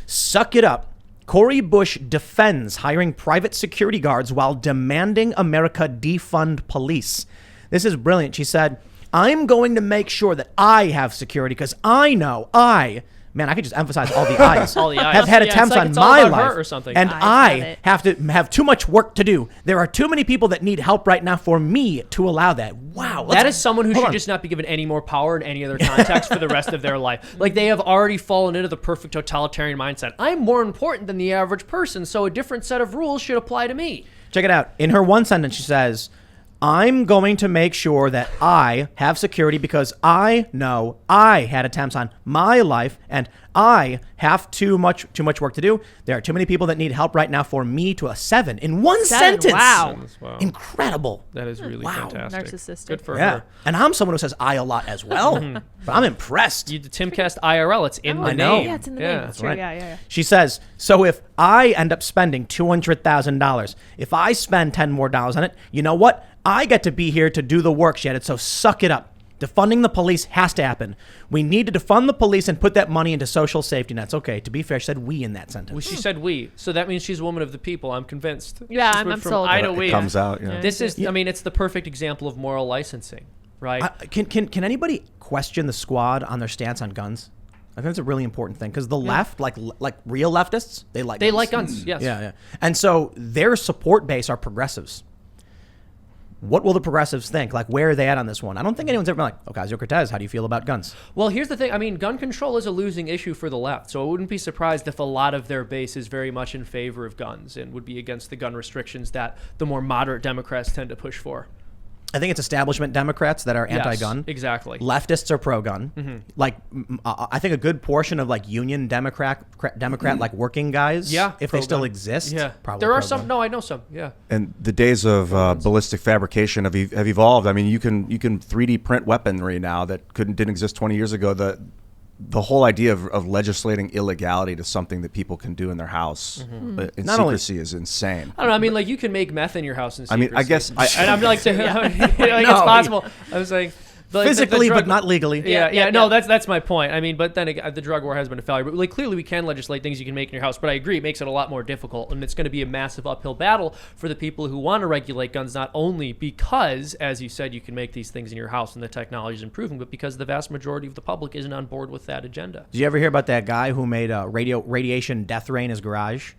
Suck it up. Cori Bush defends hiring private security guards while demanding America defund police. This is brilliant. She said, I'm going to make sure that I have security because I know man, I could just emphasize all the I's. All the I's. Have had attempts like on it's all my about life, her or something. and I have to have too much work to do. There are too many people that need help right now for me to allow that. Wow, that is someone who should just not be given any more power in any other context for the rest of their life. Like they have already fallen into the perfect totalitarian mindset. I'm more important than the average person, so a different set of rules should apply to me. Check it out. In her one sentence, she says, I'm going to make sure that I have security because I know I had attempts on my life and I have too much work to do. There are too many people that need help right now for me to a 7 in one sentence. Wow. Incredible. That is really fantastic. Narcissistic. Good for her. And I'm someone who says I a lot as well. But I'm impressed. The Timcast IRL, it's in the know. name. Yeah, it's in the name. That's right. Yeah. She says, so if I end up spending $200,000, if I spend $10 more on it, you know what? I get to be here to do the work, she added, so suck it up. Defunding the police has to happen. We need to defund the police and put that money into social safety nets. Okay, to be fair, she said we in that sentence. Well, she said we, so that means she's a woman of the people. I'm convinced. Yeah, She's I'm from sold. I to It we. comes out. Yeah. This is, I mean, it's the perfect example of moral licensing, right? Can anybody question the squad on their stance on guns? I think that's a really important thing because the left, like real leftists, they like guns. Yes. Yeah. And so their support base are progressives. What will the progressives think? Like, where are they at on this one? I don't think anyone's ever been like, Ocasio-Cortez, how do you feel about guns? Well, here's the thing. I mean, gun control is a losing issue for the left, so I wouldn't be surprised if a lot of their base is very much in favor of guns and would be against the gun restrictions that the more moderate Democrats tend to push for. I think it's establishment Democrats that are anti-gun. Yes, exactly. Leftists are pro-gun. Mm-hmm. Like, I think a good portion of like union Democrat like working guys, if they still exist, probably there are pro-gun. some. No, I know some. Yeah. And the days of ballistic fabrication have evolved. I mean, you can 3D print weaponry now that didn't exist 20 years ago. The whole idea of legislating illegality to something that people can do in their house in secrecy is insane. I don't know. I mean, like you can make meth in your house in secrecy. I mean, I guess, and I'm like, it's possible. I was like. Physically, but not legally. Yeah. No, that's my point. I mean, but then again, the drug war has been a failure. But like, clearly, we can legislate things you can make in your house. But I agree, it makes it a lot more difficult, and it's going to be a massive uphill battle for the people who want to regulate guns. Not only because, as you said, you can make these things in your house and the technology is improving, but because the vast majority of the public isn't on board with that agenda. Did you ever hear about that guy who made a radiation death ray in his garage?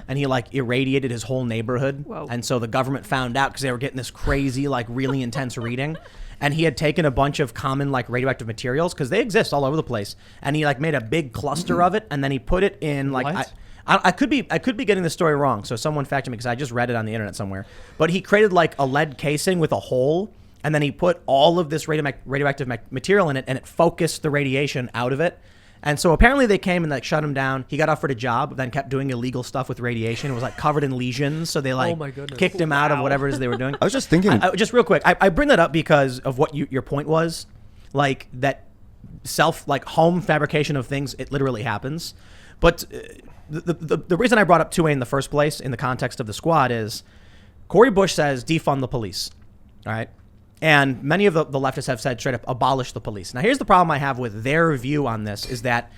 And he like irradiated his whole neighborhood. Whoa. And so the government found out because they were getting this crazy, like really intense reading. And he had taken a bunch of common like radioactive materials because they exist all over the place. And he like made a big cluster of it. And then he put it in like, I could be getting the story wrong. So someone fact check me because I just read it on the internet somewhere. But he created like a lead casing with a hole. And then he put all of this radioactive material in it and it focused the radiation out of it. And so apparently they came and like shut him down. He got offered a job, then kept doing illegal stuff with radiation. It was like covered in lesions. So they like kicked him out of whatever it is they were doing. I was just thinking. Just real quick, I bring that up because of what your point was, like that home fabrication of things. It literally happens. But the reason I brought up 2A in the first place in the context of the squad is Cori Bush says defund the police. All right. And many of the leftists have said straight up abolish the police. Now, here's the problem I have with their view on this is that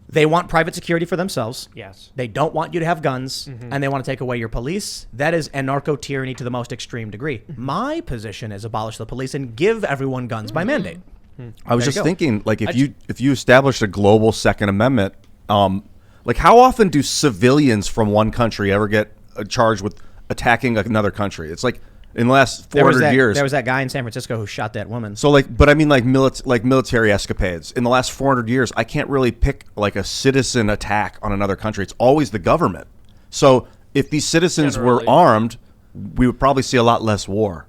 they want private security for themselves. Yes. They don't want you to have guns, and they want to take away your police. That is anarcho-tyranny to the most extreme degree. My position is abolish the police and give everyone guns by mandate. I was just thinking, like, if you established a global Second Amendment, like, how often do civilians from one country ever get charged with attacking another country? It's like, in the last 400 years. There was that guy in San Francisco who shot that woman. So like, but I mean like military escapades. In the last 400 years, I can't really pick like a citizen attack on another country. It's always the government. So if these citizens were armed, we would probably see a lot less war.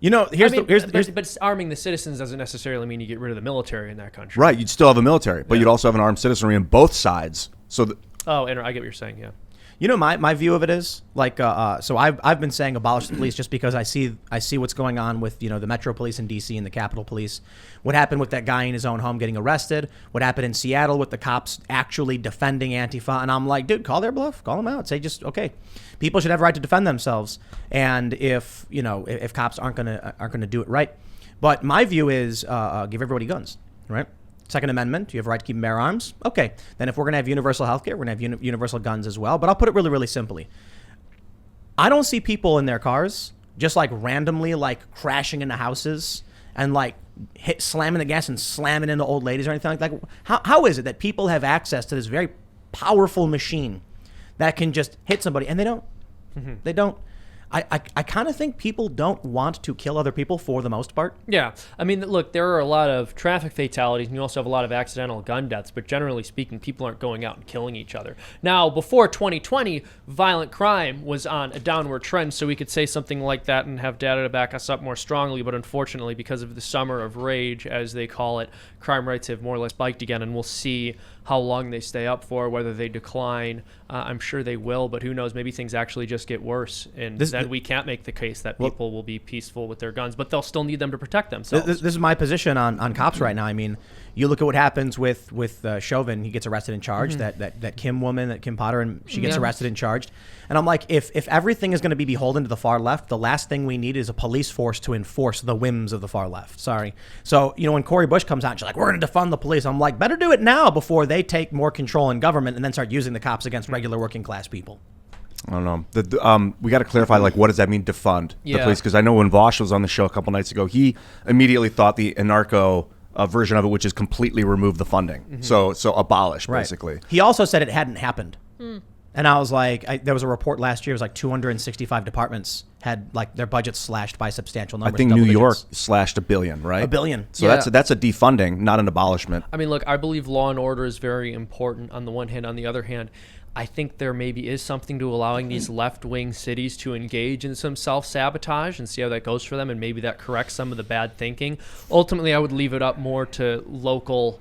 You know, but arming the citizens doesn't necessarily mean you get rid of the military in that country. Right, you'd still have a military, but you'd also have an armed citizenry on both sides. So and I get what you're saying, yeah. You know, my view of it is like, so I've been saying abolish the police just because I see what's going on with, you know, the Metro Police in DC and the Capitol Police. What happened with that guy in his own home getting arrested? What happened in Seattle with the cops actually defending Antifa? And I'm like, dude, call their bluff, call them out, say just okay. People should have a right to defend themselves, and if cops aren't gonna do it right. But my view is give everybody guns, right? Second Amendment, you have a right to keep and bear arms. Okay, then if we're going to have universal health care, we're going to have universal guns as well. But I'll put it really, really simply. I don't see people in their cars just like randomly like crashing into houses and like slamming the gas and slamming into old ladies or anything like that. How is it that people have access to this very powerful machine that can just hit somebody and they don't? They don't. I kind of think people don't want to kill other people for the most part. Yeah. I mean, look, there are a lot of traffic fatalities and you also have a lot of accidental gun deaths, but generally speaking, people aren't going out and killing each other. Now, before 2020, violent crime was on a downward trend, so we could say something like that and have data to back us up more strongly, but unfortunately, because of the summer of rage, as they call it, crime rates have more or less spiked again, and we'll see how long they stay up for, whether they decline. I'm sure they will, but who knows? Maybe things actually just get worse, and then we can't make the case that people will be peaceful with their guns, but they'll still need them to protect themselves. This is my position on cops right now. I mean, you look at what happens with Chauvin. He gets arrested and charged. That Kim woman, that Kim Potter, and she gets arrested and charged. And I'm like, if everything is going to be beholden to the far left, the last thing we need is a police force to enforce the whims of the far left. Sorry. So, when Cori Bush comes out and she's like, we're going to defund the police, I'm like, better do it now before they take more control in government and then start using the cops against regular working class people. I don't know. We got to clarify, like, what does that mean, defund the police? Because I know when Vosh was on the show a couple nights ago, he immediately thought the anarcho version of it, which is completely remove the funding. So abolish, basically. Right. He also said it hadn't happened. And I was like, there was a report last year, it was like 265 departments had like their budgets slashed by substantial numbers. I think New York slashed $1 billion, right? $1 billion. So that's a defunding, not an abolishment. I mean, look, I believe law and order is very important on the one hand. On the other hand, I think there maybe is something to allowing these left-wing cities to engage in some self-sabotage and see how that goes for them, and maybe that corrects some of the bad thinking. Ultimately, I would leave it up more to local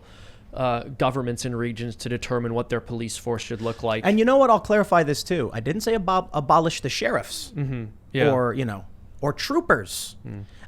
governments and regions to determine what their police force should look like. And you know what? I'll clarify this too. I didn't say abolish the sheriffs or troopers.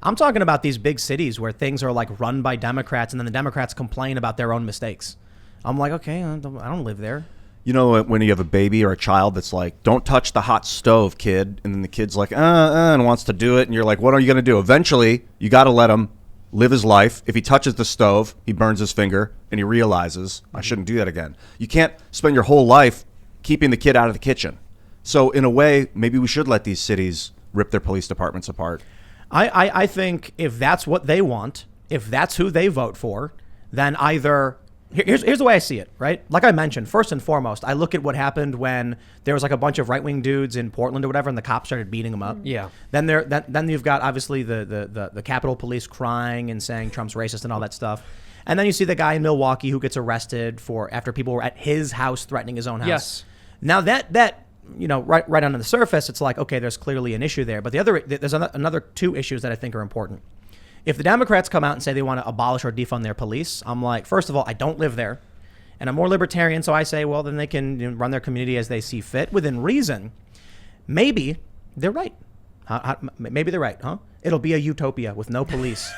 I'm talking about these big cities where things are like run by Democrats and then the Democrats complain about their own mistakes. I'm like, okay, I don't live there. You know, when you have a baby or a child that's like, don't touch the hot stove, kid. And then the kid's like, and wants to do it. And you're like, what are you going to do? Eventually, you got to let him live his life. If he touches the stove, he burns his finger and he realizes, I shouldn't do that again. You can't spend your whole life keeping the kid out of the kitchen. So in a way, maybe we should let these cities rip their police departments apart. I think if that's what they want, if that's who they vote for, then either... Here's the way I see it, right? Like I mentioned, first and foremost, I look at what happened when there was like a bunch of right-wing dudes in Portland or whatever, and the cops started beating them up. Yeah. Then you've got obviously the Capitol Police crying and saying Trump's racist and all that stuff. And then you see the guy in Milwaukee who gets arrested after people were at his house threatening his own house. Yes. Now that right under the surface, it's like, okay, there's clearly an issue there. But there's another two issues that I think are important. If the Democrats come out and say they want to abolish or defund their police, I'm like, first of all, I don't live there. And I'm more libertarian, so I say, well, then they can run their community as they see fit within reason. Maybe they're right. Maybe they're right, huh? It'll be a utopia with no police.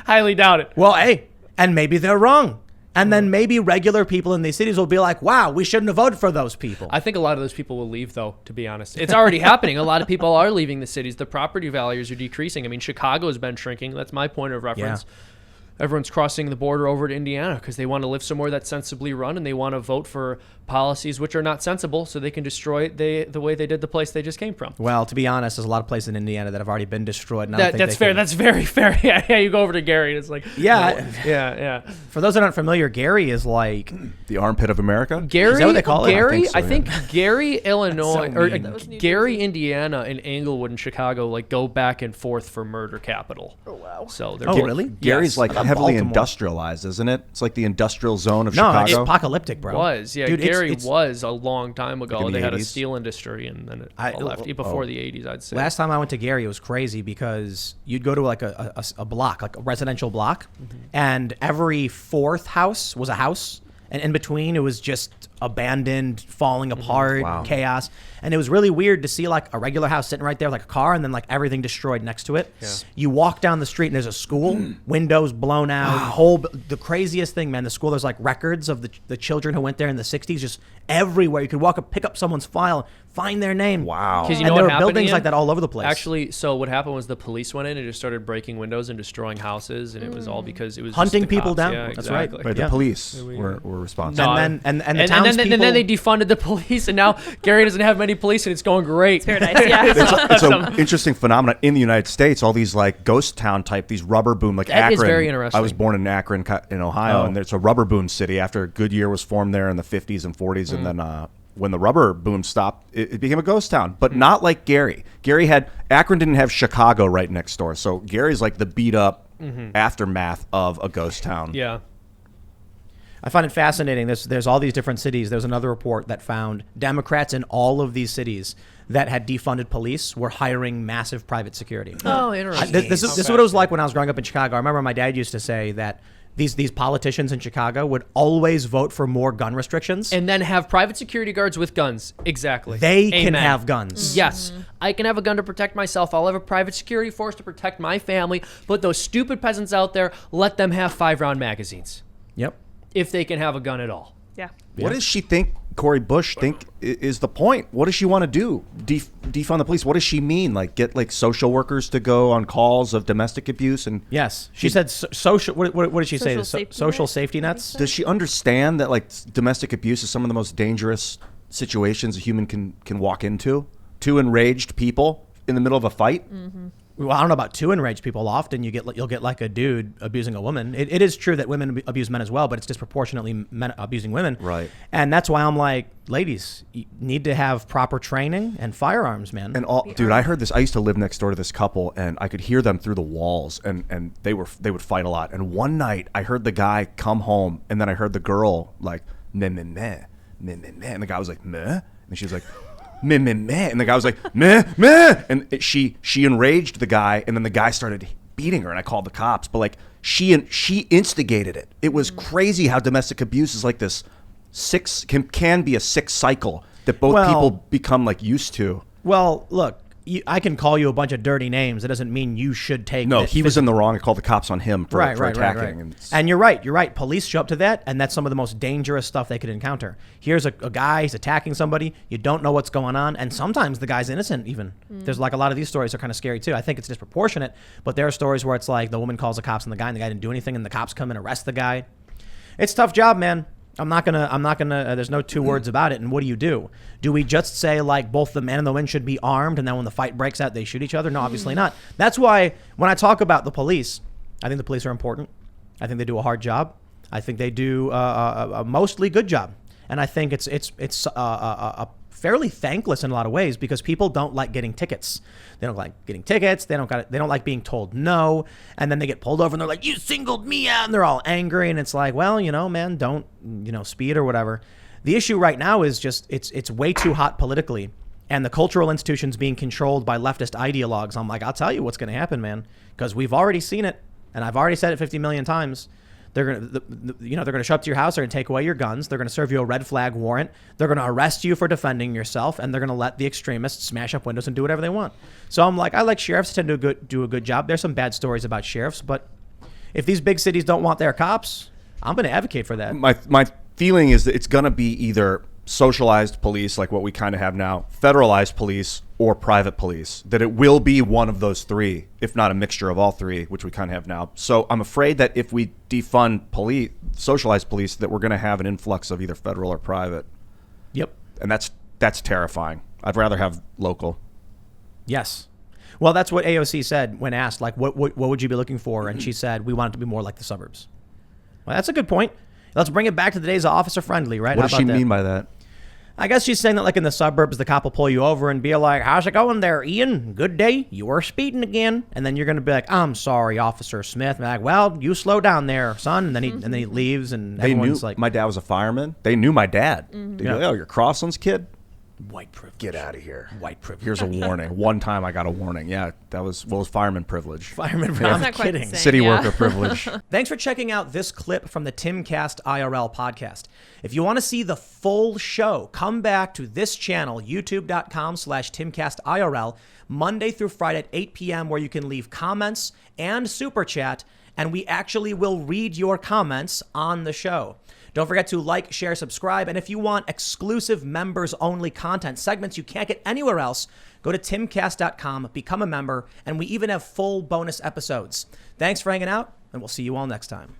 Highly doubt it. Well, hey, and maybe they're wrong. And then maybe regular people in these cities will be like, wow, we shouldn't have voted for those people. I think a lot of those people will leave, though, to be honest. It's already happening. A lot of people are leaving the cities. The property values are decreasing. I mean, Chicago has been shrinking. That's my point of reference. Yeah. Everyone's crossing the border over to Indiana because they want to live somewhere that's sensibly run, and they want to vote for policies which are not sensible so they can destroy the way they did the place they just came from. Well, to be honest, there's a lot of places in Indiana that have already been destroyed. And That's fair. That's very fair. Yeah, you go over to Gary and it's like... Yeah. For those that aren't familiar, Gary is like... The armpit of America? Gary, is that what they call it? Gary, I think Gary, Illinois, so or mean. Gary, Indiana, and Englewood and Chicago like go back and forth for murder capital. Oh, wow. So they're really? Gary's like heavily industrialized, isn't it? It's like the industrial zone of Chicago. No, it's apocalyptic, bro. Dude, Gary was a long time ago. Like in they the had 80s? a steel industry, and then it all left before the 80s, I'd say. Last time I went to Gary, it was crazy because you'd go to like a block, like a residential block, and every fourth house was a house And in between, it was just abandoned, falling apart, chaos. And it was really weird to see like a regular house sitting right there, like a car, and then like everything destroyed next to it. Yeah. You walk down the street and there's a school, windows blown out, the craziest thing, man. The school, there's like records of the children who went there in the 60s, just everywhere. You could walk up, pick up someone's file, find their name. Wow. Because and there were buildings like that all over the place. Actually, so what happened was the police went in and just started breaking windows and destroying houses, and it was all because it was hunting just the people cops. down. Yeah, That's exactly. right. The police were responsible. No, and then the townspeople. And then they defunded the police, and now Gary doesn't have many police, and it's going great. It's paradise, yeah. It's an interesting phenomenon in the United States. All these like ghost town type, these rubber boom, like That Akron. is very interesting. I was born in Akron, in Ohio, and it's a rubber boom city. After Goodyear was formed there in the 50s and 40s, and then when the rubber boom stopped, it became a ghost town. But not like Gary. Akron didn't have Chicago right next door, so Gary's like the beat up aftermath of a ghost town. Yeah. I find it fascinating. There's all these different cities. There's another report that found Democrats in all of these cities that had defunded police were hiring massive private security. Oh, interesting. This is what it was like when I was growing up in Chicago. I remember my dad used to say that these politicians in Chicago would always vote for more gun restrictions. And then have private security guards with guns. Exactly. They can Amen. have guns. Yes. I can have a gun to protect myself. I'll have a private security force to protect my family. But those stupid peasants out there, let them have 5-round magazines. Yep. If they can have a gun at all. Yeah. What does she think, Cori Bush, is the point? What does she want to do? Defund the police? What does she mean? Like get like social workers to go on calls of domestic abuse? And yes, she said social. What did she say? Social Safety nets. Does she understand that like domestic abuse is some of the most dangerous situations a human can walk into? Two enraged people in the middle of a fight. Mm-hmm. Well, I don't know about two enraged people. Often you'll get like a dude abusing a woman. It is true that women abuse men as well, but it's disproportionately men abusing women. Right. And that's why I'm like, ladies, you need to have proper training and firearms, man. And dude, I heard this. I used to live next door to this couple, and I could hear them through the walls, and they would fight a lot. And one night, I heard the guy come home, and then I heard the girl like meh meh meh meh meh meh, and the guy was like meh, and she was like meh meh meh, and the guy was like meh meh, and she enraged the guy, and then the guy started beating her, and I called the cops. But like she instigated it. It was crazy how domestic abuse is like this can be a sick cycle that both people become like used to. Well, look, I can call you a bunch of dirty names. It doesn't mean you should take. No, he was in the wrong. I called the cops on him for attacking. Right. And you're right. Police show up to that, and that's some of the most dangerous stuff they could encounter. Here's a guy, he's attacking somebody. You don't know what's going on, and sometimes the guy's innocent even. There's like a lot of these stories are kind of scary too. I think it's disproportionate, but there are stories where it's like the woman calls the cops on the guy, and the guy didn't do anything, and the cops come and arrest the guy. It's a tough job, man. I'm not gonna, there's no two words about it. And what do? Do we just say like both the men and the women should be armed, and then when the fight breaks out, they shoot each other? No, obviously not. That's why when I talk about the police, I think the police are important. I think they do a hard job. I think they do a mostly good job. And I think it's fairly thankless in a lot of ways because people don't like getting tickets. They don't like getting tickets. They don't like being told no. And then they get pulled over and they're like, you singled me out. And they're all angry. And it's like, well, man, don't, speed or whatever. The issue right now is just it's way too hot politically. And the cultural institutions being controlled by leftist ideologues. I'm like, I'll tell you what's going to happen, man, because we've already seen it. And I've already said it 50 million times. They're gonna show up to your house. They're gonna take away your guns. They're gonna serve you a red flag warrant. They're gonna arrest you for defending yourself, and they're gonna let the extremists smash up windows and do whatever they want. So I'm like, I like sheriffs tend to do a good job. There's some bad stories about sheriffs, but if these big cities don't want their cops, I'm gonna advocate for that. My feeling is that it's gonna be either socialized police, like what we kind of have now, federalized police, or private police. That it will be one of those three, if not a mixture of all three, which we kind of have now. So I'm afraid that if we defund police, socialized police, that we're going to have an influx of either federal or private. Yep. And that's terrifying. I'd rather have local. Yes. Well, that's what AOC said when asked, like, what would you be looking for? And she said, we want it to be more like the suburbs. Well, that's a good point. Let's bring it back to the days of officer friendly, right? What does she mean by that? I guess she's saying that like in the suburbs, the cop will pull you over and be like, how's it going there, Ian? Good day. You were speeding again. And then you're going to be like, I'm sorry, Officer Smith. And like, well, you slow down there, son. And then he leaves and they everyone's knew like, my dad was a fireman. They knew my dad. They go, oh, you're Crossland's kid? White privilege. Get out of here. White privilege. Here's a warning. One time I got a warning. Yeah, that was fireman privilege. Fireman privilege. That's I'm not quite the kidding. same. City Yeah. worker privilege. Thanks for checking out this clip from the Timcast IRL podcast. If you want to see the full show, come back to this channel, youtube.com/TimcastIRL, Monday through Friday at 8 p.m., where you can leave comments and super chat, and we actually will read your comments on the show. Don't forget to like, share, subscribe, and if you want exclusive members-only content, segments you can't get anywhere else, go to timcast.com, become a member, and we even have full bonus episodes. Thanks for hanging out, and we'll see you all next time.